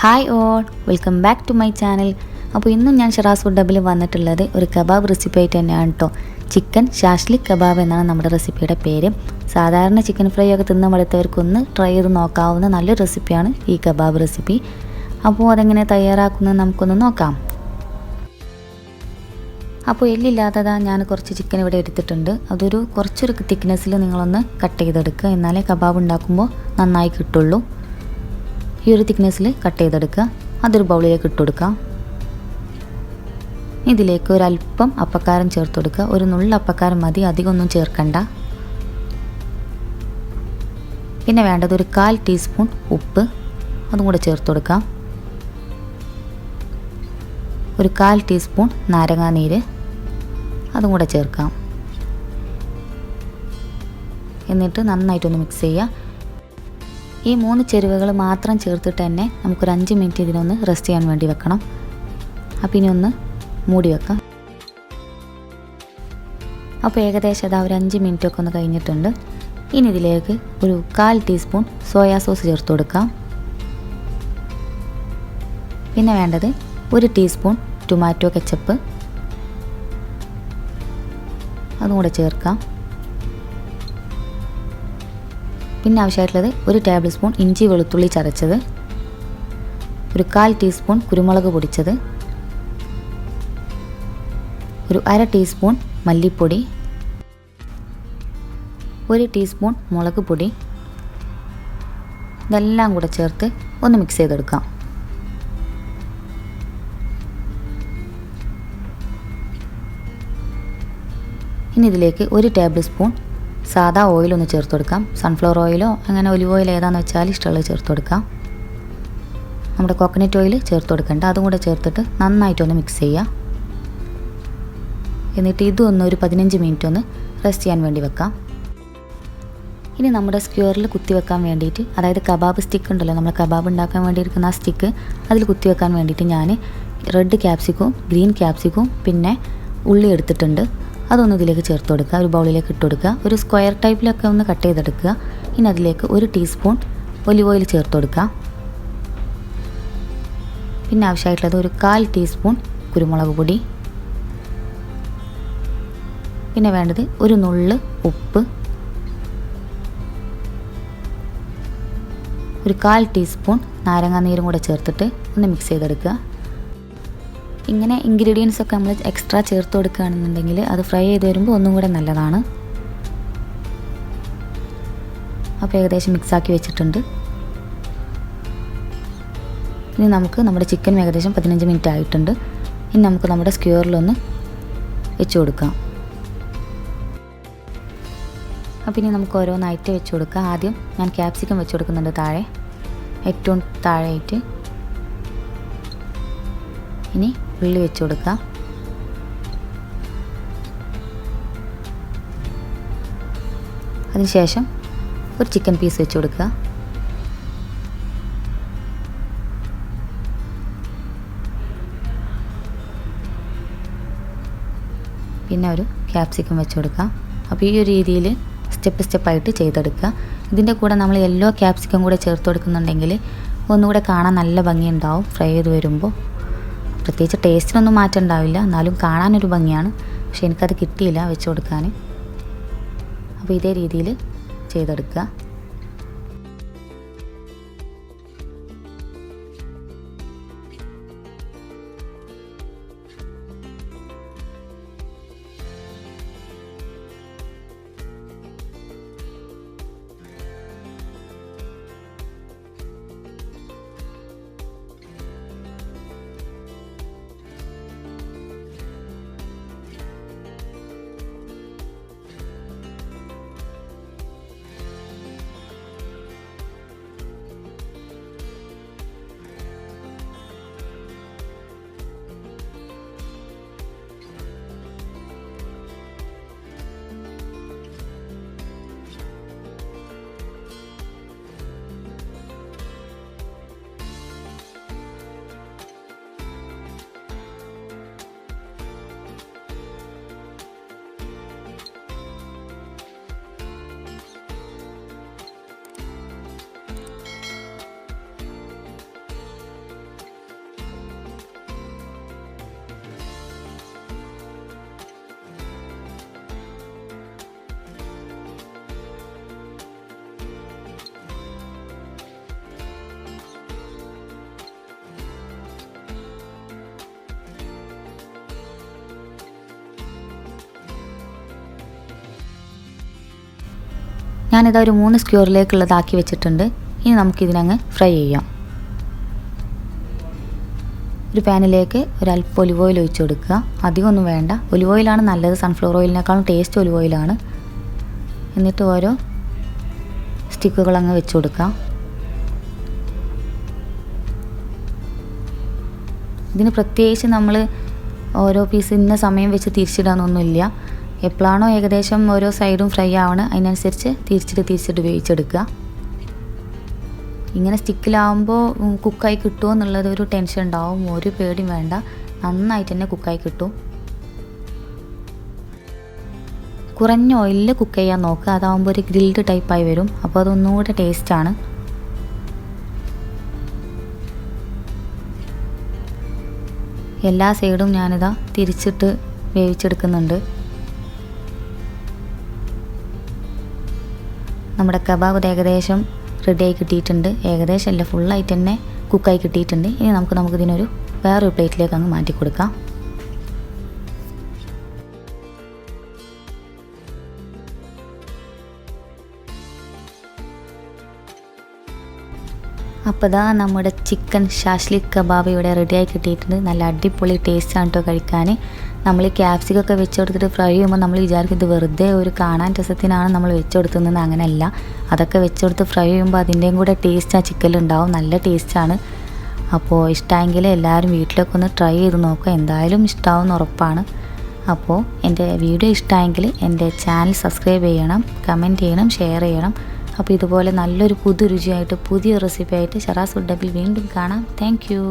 Hi all, welcome back to my channel. അപ്പോൾ ഇന്നും ഞാൻ ഷറാസ് ഫുഡ് ഹബിൽ വന്നിട്ടുള്ളത് ഒരു കബാബ് റെസിപ്പി ആയിട്ട് തന്നെയാണ് കേട്ടോ. ചിക്കൻ ഷാഷ്ലിക് കബാബ് എന്നാണ് നമ്മുടെ റെസിപ്പിയുടെ പേര്. സാധാരണ ചിക്കൻ ഫ്രൈ ഒക്കെ തിന്ന് മടുത്തവർക്കൊന്ന് ട്രൈ ചെയ്ത് നോക്കാവുന്ന നല്ലൊരു റെസിപ്പിയാണ് ഈ കബാബ് റെസിപ്പി. അപ്പോൾ അതെങ്ങനെ തയ്യാറാക്കുന്നത് നമുക്കൊന്ന് നോക്കാം. അപ്പോൾ എല്ലില്ലാത്തതാ ഞാൻ കുറച്ച് ചിക്കൻ ഇവിടെ എടുത്തിട്ടുണ്ട്. അതൊരു കുറച്ചൊരു തിക്നെസ്സിൽ നിങ്ങളൊന്ന് കട്ട് ചെയ്തെടുക്കുക, എന്നാലേ കബാബ് ഉണ്ടാക്കുമ്പോൾ നന്നായി കിട്ടുള്ളൂ. ഈ ഒരു തിക്നെസ്സിൽ കട്ട് ചെയ്തെടുക്കുക. അതൊരു ബൗളിലേക്ക് ഇട്ട് കൊടുക്കാം. ഇതിലേക്ക് ഒരല്പം അപ്പക്കാരം ചേർത്ത് കൊടുക്കുക. ഒരു നുള്ള അപ്പക്കാരം മതി, അധികമൊന്നും ചേർക്കണ്ട. പിന്നെ വേണ്ടത് ഒരു 1/4 ടീസ്പൂൺ ഉപ്പ്, അതും കൂടെ ചേർത്ത് കൊടുക്കാം. ഒരു 1/4 ടീസ്പൂൺ നാരങ്ങാനീര്, അതും കൂടെ ചേർക്കാം. എന്നിട്ട് നന്നായിട്ടൊന്ന് മിക്സ് ചെയ്യുക. ഈ 3 ചേരുവകൾ മാത്രം ചേർത്തിട്ട് തന്നെ നമുക്കൊരു 5 മിനിറ്റ് ഇതിനൊന്ന് റെസ്റ്റ് ചെയ്യാൻ വേണ്ടി വെക്കണം. അപ്പോൾ ഇനി ഒന്ന് മൂടി വെക്കാം. അപ്പോൾ ഏകദേശം അതാ ഒരു 5 മിനിറ്റൊക്കെ ഒന്ന് കഴിഞ്ഞിട്ടുണ്ട്. ഇനി ഇതിലേക്ക് ഒരു 1/4 ടീസ്പൂൺ സോയാ സോസ് ചേർത്ത് കൊടുക്കാം. പിന്നെ വേണ്ടത് 1 ടീസ്പൂൺ ടൊമാറ്റോ കെച്ചപ്പ്, അതും കൂടെ ചേർക്കാം. പിന്നെ ആവശ്യമായിട്ടുള്ളത് 1 ടേബിൾ സ്പൂൺ ഇഞ്ചി വെളുത്തുള്ളി ചതച്ചത്, ഒരു 1/4 ടീസ്പൂൺ കുരുമുളക് പൊടിച്ചത്, ഒരു 1/2 ടീസ്പൂൺ മല്ലിപ്പൊടി, 1 ടീസ്പൂൺ മുളക് പൊടി. ഇതെല്ലാം കൂടെ ചേർത്ത് ഒന്ന് മിക്സ് ചെയ്തെടുക്കാം. ഇനി ഇതിലേക്ക് 1 ടേബിൾ സ്പൂൺ സാദാ ഓയിലൊന്ന് ചേർത്ത് കൊടുക്കാം. സൺഫ്ലവർ ഓയിലോ അങ്ങനെ ഒലിവ് ഓയിൽ ഏതാണെന്ന് വെച്ചാൽ ഇഷ്ടമുള്ളത് ചേർത്ത് കൊടുക്കാം. നമ്മുടെ കോക്കനട്ട് ഓയിൽ ചേർത്ത് കൊടുക്കണ്ട, അതും കൂടെ ചേർത്തിട്ട് നന്നായിട്ടൊന്ന് മിക്സ് ചെയ്യുക. എന്നിട്ട് ഇതൊന്ന് ഒരു 15 മിനിറ്റ് ഒന്ന് റെസ്റ്റ് ചെയ്യാൻ വേണ്ടി വെക്കാം. ഇനി നമ്മുടെ സ്ക്വയറിൽ കുത്തി വെക്കാൻ വേണ്ടിയിട്ട്, അതായത് കബാബ് സ്റ്റിക്ക് ഉണ്ടല്ലോ, നമ്മൾ കബാബ് ഉണ്ടാക്കാൻ വേണ്ടി എടുക്കുന്ന ആ സ്റ്റിക്ക്, അതിൽ കുത്തി വെക്കാൻ വേണ്ടിയിട്ട് ഞാൻ റെഡ് ക്യാപ്സിക്കും ഗ്രീൻ ക്യാപ്സിക്കും പിന്നെ ഉള്ളി എടുത്തിട്ടുണ്ട്. അതൊന്ന് ഇതിലേക്ക് ചേർത്ത് കൊടുക്കുക. ഒരു ബൗളിലേക്ക് ഇട്ട് കൊടുക്കുക. ഒരു സ്ക്വയർ ടൈപ്പിലൊക്കെ ഒന്ന് കട്ട് ചെയ്തെടുക്കുക. ഇനി അതിലേക്ക് 1 ടീസ്പൂൺ ഒലിവ് ഓയിൽ ചേർത്ത് കൊടുക്കുക. പിന്നെ ആവശ്യമായിട്ടുള്ളത് ഒരു 1/4 ടീസ്പൂൺ കുരുമുളക് പൊടി. പിന്നെ വേണ്ടത് ഒരു നുള്ള് ഉപ്പ്, ഒരു 1/4 ടീസ്പൂൺ നാരങ്ങാനീരും കൂടെ ചേർത്തിട്ട് ഒന്ന് മിക്സ് ചെയ്തെടുക്കുക. ഇങ്ങനെ ഇൻഗ്രീഡിയൻസ് ഒക്കെ നമ്മൾ എക്സ്ട്രാ ചേർത്ത് കൊടുക്കുകയാണെന്നുണ്ടെങ്കിൽ അത് ഫ്രൈ ചെയ്ത് വരുമ്പോൾ ഒന്നും കൂടെ നല്ലതാണ്. അപ്പോൾ ഏകദേശം മിക്സാക്കി വെച്ചിട്ടുണ്ട്. ഇനി നമുക്ക് നമ്മുടെ ചിക്കൻ ഏകദേശം 15 മിനിറ്റ് ആയിട്ടുണ്ട്. ഇനി നമുക്ക് നമ്മുടെ സ്ക്വയറിലൊന്ന് വെച്ച് കൊടുക്കാം. അപ്പോൾ ഇനി നമുക്ക് ഓരോന്നായിട്ട് വെച്ച് കൊടുക്കാം. ആദ്യം ഞാൻ ക്യാപ്സിക്കം വെച്ച് കൊടുക്കുന്നുണ്ട് താഴെ, ഏറ്റവും താഴെയായിട്ട്. ഇനി ഉള്ളി വെച്ച് കൊടുക്കുക. അതിനുശേഷം ഒരു ചിക്കൻ പീസ് വെച്ച് കൊടുക്കുക. പിന്നെ ഒരു ക്യാപ്സിക്കം വെച്ച് കൊടുക്കുക. അപ്പോൾ ഈ ഒരു രീതിയിൽ സ്റ്റെപ്പായിട്ട് ചെയ്തെടുക്കുക. ഇതിൻ്റെ കൂടെ നമ്മൾ യെല്ലോ ക്യാപ്സിക്കം കൂടെ ചേർത്ത് കൊടുക്കുന്നുണ്ടെങ്കിൽ ഒന്നുകൂടെ കാണാൻ നല്ല ഭംഗിയുണ്ടാവും ഫ്രൈ ചെയ്ത് വരുമ്പോൾ. പ്രത്യേകിച്ച് ടേസ്റ്റിനൊന്നും മാറ്റം ഉണ്ടാവില്ല, എന്നാലും കാണാനൊരു ഭംഗിയാണ്. പക്ഷെ എനിക്കത് കിട്ടിയില്ല വെച്ച് കൊടുക്കാൻ. അപ്പോൾ ഇതേ രീതിയിൽ ചെയ്തെടുക്കുക. ഞാനിതാ ഒരു 3 സ്ക്യൂറിലേക്കുള്ളതാക്കി വെച്ചിട്ടുണ്ട്. ഇനി നമുക്കിതിനങ്ങ് ഫ്രൈ ചെയ്യാം. ഒരു പാനിലേക്ക് ഒരല്പം ഒലിവ് ഓയിൽ ഒഴിച്ച് കൊടുക്കുക. അധികമൊന്നും വേണ്ട. ഒലിവ് ഓയിലാണ് നല്ലത്, സൺഫ്ലവർ ഓയിലിനേക്കാളും ടേസ്റ്റ് ഒലിവ് ഓയിലാണ്. എന്നിട്ട് ഓരോ സ്റ്റിക്കുകളങ്ങ് വെച്ച് കൊടുക്കാം. ഇതിന് പ്രത്യേകിച്ച് നമ്മൾ ഓരോ പീസ് ഇന്ന സമയം വെച്ച് തിരിച്ചിടാനൊന്നുമില്ല. എപ്പോഴാണോ ഏകദേശം ഓരോ സൈഡും ഫ്രൈ ആവണം അതിനനുസരിച്ച് തിരിച്ചിട്ട് വേവിച്ചെടുക്കുക. ഇങ്ങനെ സ്റ്റിക്കിലാവുമ്പോൾ കുക്കായി കിട്ടുമോ എന്നുള്ളത് ഒരു ടെൻഷൻ ഉണ്ടാവും. ഒരു പേടിയും വേണ്ട, നന്നായിട്ട് തന്നെ കുക്കായി കിട്ടും. കുറഞ്ഞ ഓയിലിൽ കുക്ക് ചെയ്യാൻ നോക്കുക. അതാവുമ്പോൾ ഒരു ഗ്രിൽഡ് ടൈപ്പായി വരും. അപ്പോൾ അതൊന്നുകൂടെ ടേസ്റ്റാണ്. എല്ലാ സൈഡും ഞാനിതാ തിരിച്ചിട്ട് വേവിച്ചെടുക്കുന്നുണ്ട്. നമ്മുടെ കബാബ് ഏകദേശം റെഡിയായി കിട്ടിയിട്ടുണ്ട്. ഏകദേശം അല്ല, ഫുള്ളായിട്ട് തന്നെ കുക്കായി കിട്ടിയിട്ടുണ്ട്. ഇനി നമുക്കിതിനൊരു വേറൊരു പ്ലേറ്റിലേക്ക് അങ്ങ് മാറ്റി കൊടുക്കാം. അപ്പോൾ ഇതാ നമ്മുടെ ചിക്കൻ ഷാഷ്ലിക് കബാബ് ഇവിടെ റെഡിയായി കിട്ടിയിട്ടുണ്ട്. നല്ല അടിപൊളി ടേസ്റ്റാണ് കേട്ടോ കഴിക്കാൻ. നമ്മൾ ഈ ക്യാപ്സിക്കൊക്കെ വെച്ച് കൊടുത്തിട്ട് ഫ്രൈ ചെയ്യുമ്പോൾ നമ്മൾ വിചാരിക്കും ഇത് വെറുതെ ഒരു കാണാൻ രസത്തിനാണ് നമ്മൾ വെച്ച് കൊടുക്കുന്നത്. അങ്ങനെയല്ല, അതൊക്കെ വെച്ച് കൊടുത്ത് ഫ്രൈ ചെയ്യുമ്പോൾ അതിൻ്റെയും കൂടെ ടേസ്റ്റ് ആ ചിക്കനിലുണ്ടാവും. നല്ല ടേസ്റ്റാണ്. അപ്പോൾ ഇഷ്ടമെങ്കിൽ എല്ലാവരും വീട്ടിലൊക്കെ ഒന്ന് ട്രൈ ചെയ്ത് നോക്കുക. എന്തായാലും ഇഷ്ടമാവുമെന്ന് ഉറപ്പാണ്. അപ്പോൾ എൻ്റെ വീഡിയോ ഇഷ്ടമായെങ്കിൽ എൻ്റെ ചാനൽ സബ്സ്ക്രൈബ് ചെയ്യണം, കമൻറ്റ് ചെയ്യണം, ഷെയർ ചെയ്യണം. അപ്പോൾ ഇതുപോലെ നല്ലൊരു പുതു രുചിയായിട്ട് പുതിയ റെസിപ്പി ആയിട്ട് ഷറാസ് ഫുഡ് ഹബിൽ വീണ്ടും കാണാം. Thank you.